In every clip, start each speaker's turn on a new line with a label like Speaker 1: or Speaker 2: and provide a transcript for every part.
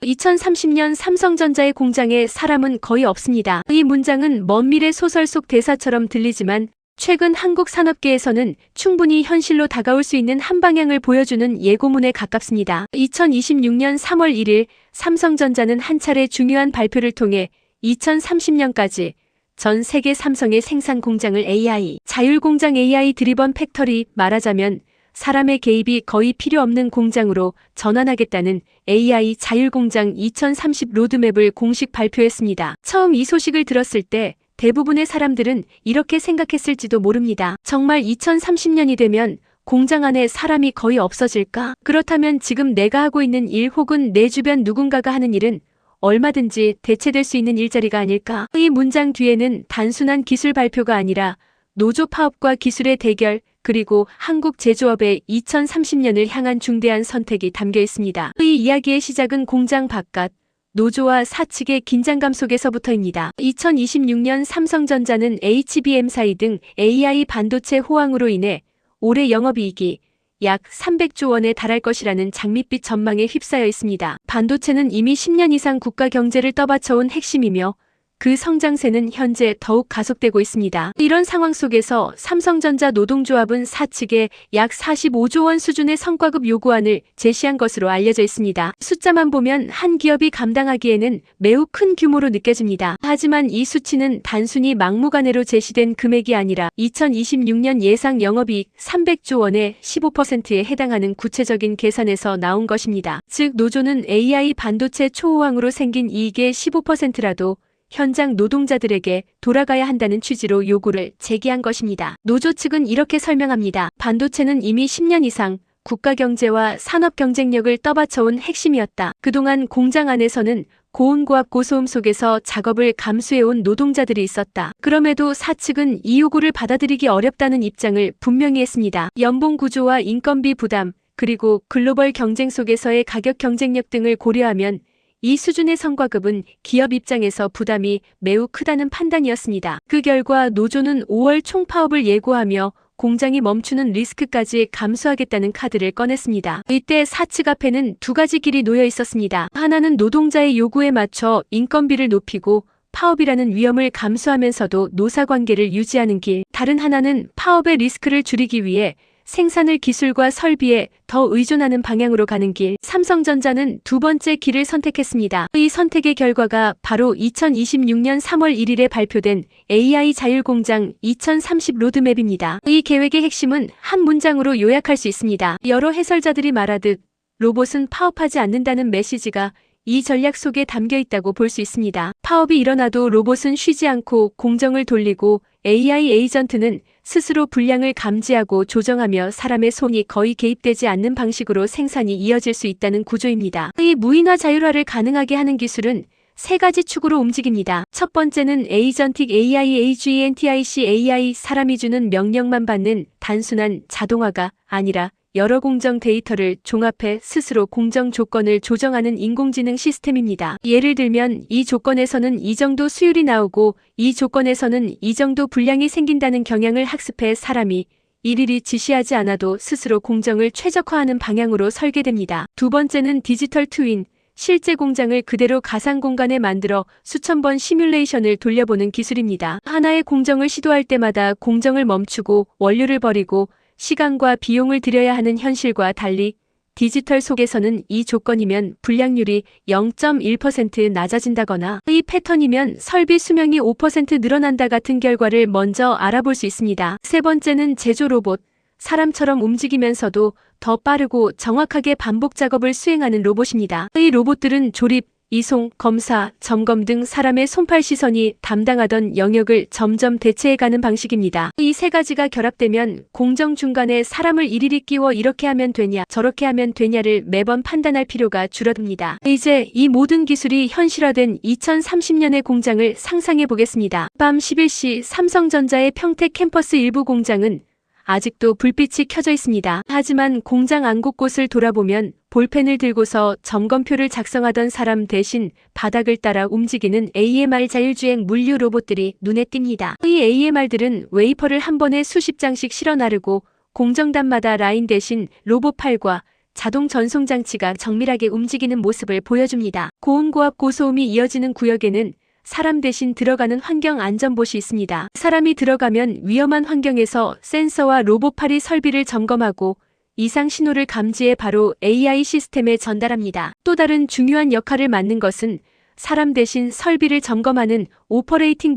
Speaker 1: 2030년 삼성전자의 공장에 사람은 거의 없습니다. 이 문장은 먼 미래 소설 속 대사처럼 들리지만 최근 한국 산업계에서는 충분히 현실로 다가올 수 있는 한 방향을 보여주는 예고문에 가깝습니다. 2026년 3월 1일 삼성전자는 한 차례 중요한 발표를 통해 2030년까지 전 세계 삼성의 생산 공장을 AI, 자율공장 AI 드리번 팩터리, 말하자면 사람의 개입이 거의 필요 없는 공장으로 전환하겠다는 AI 자율공장 2030 로드맵을 공식 발표했습니다. 처음 이 소식을 들었을 때 대부분의 사람들은 이렇게 생각했을지도 모릅니다. 정말 2030년이 되면 공장 안에 사람이 거의 없어질까? 그렇다면 지금 내가 하고 있는 일 혹은 내 주변 누군가가 하는 일은 얼마든지 대체될 수 있는 일자리가 아닐까? 이 문장 뒤에는 단순한 기술 발표가 아니라 노조 파업과 기술의 대결, 그리고 한국 제조업의 2030년을 향한 중대한 선택이 담겨 있습니다. 이 이야기의 시작은 공장 바깥, 노조와 사측의 긴장감 속에서부터입니다. 2026년 삼성전자는 HBM4 등 AI 반도체 호황으로 인해 올해 영업이익이 약 300조 원에 달할 것이라는 장밋빛 전망에 휩싸여 있습니다. 반도체는 이미 10년 이상 국가 경제를 떠받쳐온 핵심이며 그 성장세는 현재 더욱 가속되고 있습니다. 이런 상황 속에서 삼성전자 노동조합은 사측에 약 45조 원 수준의 성과급 요구안을 제시한 것으로 알려져 있습니다. 숫자만 보면 한 기업이 감당하기에는 매우 큰 규모로 느껴집니다. 하지만 이 수치는 단순히 막무가내로 제시된 금액이 아니라 2026년 예상 영업이익 300조 원의 15%에 해당하는 구체적인 계산에서 나온 것입니다. 즉 노조는 AI 반도체 초호황으로 생긴 이익의 15%라도 현장 노동자들에게 돌아가야 한다는 취지로 요구를 제기한 것입니다. 노조 측은 이렇게 설명합니다. 반도체는 이미 10년 이상 국가 경제와 산업 경쟁력을 떠받쳐온 핵심이었다. 그동안 공장 안에서는 고온고압 고소음 속에서 작업을 감수해온 노동자들이 있었다. 그럼에도 사측은 이 요구를 받아들이기 어렵다는 입장을 분명히 했습니다. 연봉 구조와 인건비 부담, 그리고 글로벌 경쟁 속에서의 가격 경쟁력 등을 고려하면 이 수준의 성과급은 기업 입장에서 부담이 매우 크다는 판단이었습니다. 그 결과 노조는 5월 총파업을 예고하며 공장이 멈추는 리스크까지 감수하겠다는 카드를 꺼냈습니다. 이때 사측 앞에는 두 가지 길이 놓여 있었습니다. 하나는 노동자의 요구에 맞춰 인건비를 높이고 파업이라는 위험을 감수하면서도 노사관계를 유지하는 길, 다른 하나는 파업의 리스크를 줄이기 위해 생산을 기술과 설비에 더 의존하는 방향으로 가는 길. 삼성전자는 두 번째 길을 선택했습니다. 이 선택의 결과가 바로 2026년 3월 1일에 발표된 AI 자율공장 2030 로드맵입니다. 이 계획의 핵심은 한 문장으로 요약할 수 있습니다. 여러 해설자들이 말하듯 로봇은 파업하지 않는다는 메시지가 이 전략 속에 담겨 있다고 볼 수 있습니다. 파업이 일어나도 로봇은 쉬지 않고 공정을 돌리고 AI 에이전트는 스스로 분량을 감지하고 조정하며 사람의 손이 거의 개입되지 않는 방식으로 생산이 이어질 수 있다는 구조입니다. 이 무인화 자율화를 가능하게 하는 기술은 세 가지 축으로 움직입니다. 첫 번째는 에이전틱 AI AGENTIC AI, 사람이 주는 명령만 받는 단순한 자동화가 아니라 여러 공정 데이터를 종합해 스스로 공정 조건을 조정하는 인공지능 시스템입니다. 예를 들면 이 조건에서는 이 정도 수율이 나오고 이 조건에서는 이 정도 분량이 생긴다는 경향을 학습해 사람이 일일이 지시하지 않아도 스스로 공정을 최적화하는 방향으로 설계됩니다. 두 번째는 디지털 트윈, 실제 공장을 그대로 가상 공간에 만들어 수천 번 시뮬레이션을 돌려보는 기술입니다. 하나의 공정을 시도할 때마다 공정을 멈추고 원료를 버리고 시간과 비용을 들여야 하는 현실과 달리 디지털 속에서는 이 조건이면 불량률이 0.1% 낮아진다거나 이 패턴이면 설비 수명이 5% 늘어난다 같은 결과를 먼저 알아볼 수 있습니다. 세 번째는 제조 로봇, 사람처럼 움직이면서도 더 빠르고 정확하게 반복 작업을 수행하는 로봇입니다. 이 로봇들은 조립, 이송, 검사, 점검 등 사람의 손팔 시선이 담당하던 영역을 점점 대체해가는 방식입니다. 이 세 가지가 결합되면 공정 중간에 사람을 일일이 끼워 이렇게 하면 되냐 저렇게 하면 되냐를 매번 판단할 필요가 줄어듭니다. 이제 이 모든 기술이 현실화된 2030년의 공장을 상상해 보겠습니다. 밤 11시 삼성전자의 평택 캠퍼스 일부 공장은 아직도 불빛이 켜져 있습니다. 하지만 공장 안 곳곳을 돌아보면 볼펜을 들고서 점검표를 작성하던 사람 대신 바닥을 따라 움직이는 AMR 자율주행 물류 로봇들이 눈에 띕니다. 이 AMR들은 웨이퍼를 한 번에 수십 장씩 실어 나르고 공정단마다 라인 대신 로봇 팔과 자동 전송 장치가 정밀하게 움직이는 모습을 보여줍니다. 고온고압 고소음이 이어지는 구역에는 사람 대신 들어가는 환경 안전봇이 있습니다. 사람이 들어가면 위험한 환경에서 센서와 로봇팔이 설비를 점검하고 이상 신호를 감지해 바로 AI 시스템에 전달합니다. 또 다른 중요한 역할을 맡는 것은 사람 대신 설비를 점검하는 오퍼레이팅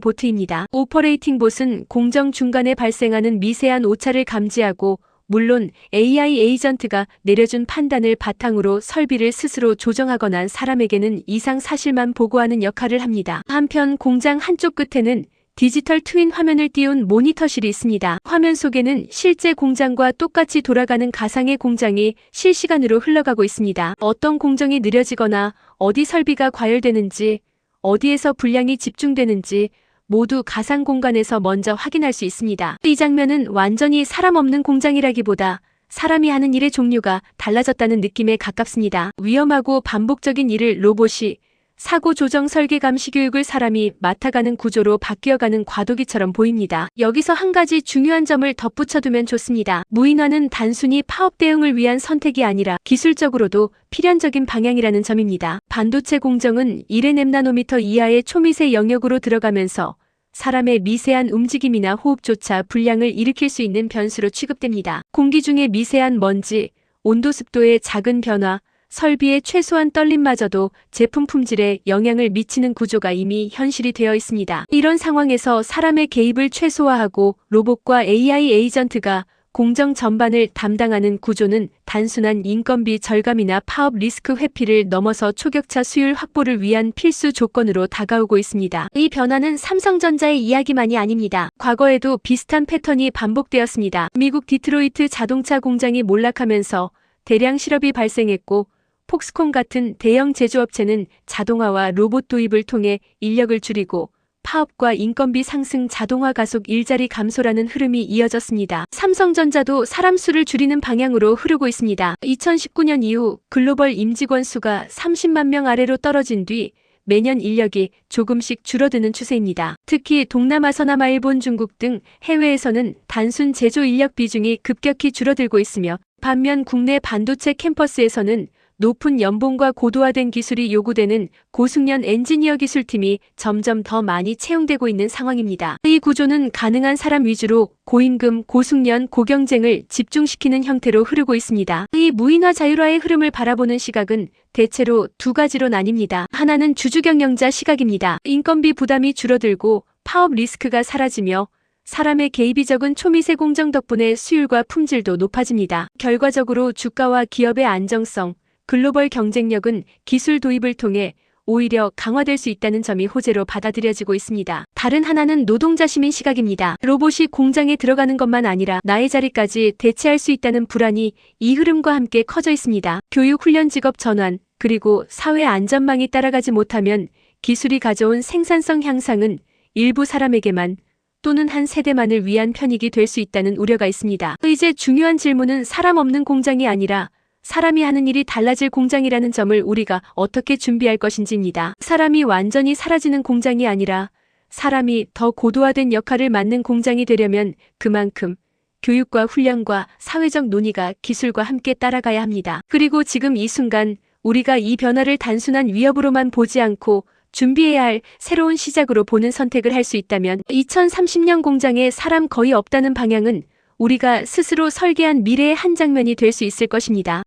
Speaker 1: 보트입니다. 오퍼레이팅 봇은 공정 중간에 발생하는 미세한 오차를 감지하고 물론 AI 에이전트가 내려준 판단을 바탕으로 설비를 스스로 조정하거나 사람에게는 이상 사실만 보고하는 역할을 합니다. 한편 공장 한쪽 끝에는 디지털 트윈 화면을 띄운 모니터실이 있습니다. 화면 속에는 실제 공장과 똑같이 돌아가는 가상의 공장이 실시간으로 흘러가고 있습니다. 어떤 공정이 느려지거나 어디 설비가 과열되는지, 어디에서 불량이 집중되는지 모두 가상 공간에서 먼저 확인할 수 있습니다. 이 장면은 완전히 사람 없는 공장이라기보다 사람이 하는 일의 종류가 달라졌다는 느낌에 가깝습니다. 위험하고 반복적인 일을 로봇이, 사고 조정 설계 감시 교육을 사람이 맡아가는 구조로 바뀌어가는 과도기처럼 보입니다. 여기서 한 가지 중요한 점을 덧붙여두면 좋습니다. 무인화는 단순히 파업 대응을 위한 선택이 아니라 기술적으로도 필연적인 방향이라는 점입니다. 반도체 공정은 1nm 이하의 초미세 영역으로 들어가면서 사람의 미세한 움직임이나 호흡조차 불량을 일으킬 수 있는 변수로 취급됩니다. 공기 중의 미세한 먼지, 온도 습도의 작은 변화, 설비의 최소한 떨림마저도 제품 품질에 영향을 미치는 구조가 이미 현실이 되어 있습니다. 이런 상황에서 사람의 개입을 최소화하고 로봇과 AI 에이전트가 공정 전반을 담당하는 구조는 단순한 인건비 절감이나 파업 리스크 회피를 넘어서 초격차 수율 확보를 위한 필수 조건으로 다가오고 있습니다. 이 변화는 삼성전자의 이야기만이 아닙니다. 과거에도 비슷한 패턴이 반복되었습니다. 미국 디트로이트 자동차 공장이 몰락하면서 대량 실업이 발생했고 폭스콘 같은 대형 제조업체는 자동화와 로봇 도입을 통해 인력을 줄이고 파업과 인건비 상승, 자동화 가속, 일자리 감소라는 흐름이 이어졌습니다. 삼성전자도 사람 수를 줄이는 방향으로 흐르고 있습니다. 2019년 이후 글로벌 임직원 수가 30만 명 아래로 떨어진 뒤 매년 인력이 조금씩 줄어드는 추세입니다. 특히 동남아서남아, 일본, 중국 등 해외에서는 단순 제조 인력 비중이 급격히 줄어들고 있으며 반면 국내 반도체 캠퍼스에서는 높은 연봉과 고도화된 기술이 요구되는 고숙련 엔지니어 기술팀이 점점 더 많이 채용되고 있는 상황입니다. 이 구조는 가능한 사람 위주로 고임금, 고숙련, 고경쟁을 집중시키는 형태로 흐르고 있습니다. 이 무인화 자율화의 흐름을 바라보는 시각은 대체로 두 가지로 나뉩니다. 하나는 주주경영자 시각입니다. 인건비 부담이 줄어들고 파업 리스크가 사라지며 사람의 개입이 적은 초미세 공정 덕분에 수율과 품질도 높아집니다. 결과적으로 주가와 기업의 안정성, 글로벌 경쟁력은 기술 도입을 통해 오히려 강화될 수 있다는 점이 호재로 받아들여지고 있습니다. 다른 하나는 노동자 시민 시각입니다. 로봇이 공장에 들어가는 것만 아니라 나의 자리까지 대체할 수 있다는 불안이 이 흐름과 함께 커져 있습니다. 교육, 훈련, 직업 전환, 그리고 사회 안전망이 따라가지 못하면 기술이 가져온 생산성 향상은 일부 사람에게만 또는 한 세대만을 위한 편익이 될 수 있다는 우려가 있습니다. 이제 중요한 질문은 사람 없는 공장이 아니라 사람이 하는 일이 달라질 공장이라는 점을 우리가 어떻게 준비할 것인지입니다. 사람이 완전히 사라지는 공장이 아니라 사람이 더 고도화된 역할을 맡는 공장이 되려면 그만큼 교육과 훈련과 사회적 논의가 기술과 함께 따라가야 합니다. 그리고 지금 이 순간 우리가 이 변화를 단순한 위협으로만 보지 않고 준비해야 할 새로운 시작으로 보는 선택을 할 수 있다면 2030년 공장에 사람 거의 없다는 방향은 우리가 스스로 설계한 미래의 한 장면이 될 수 있을 것입니다.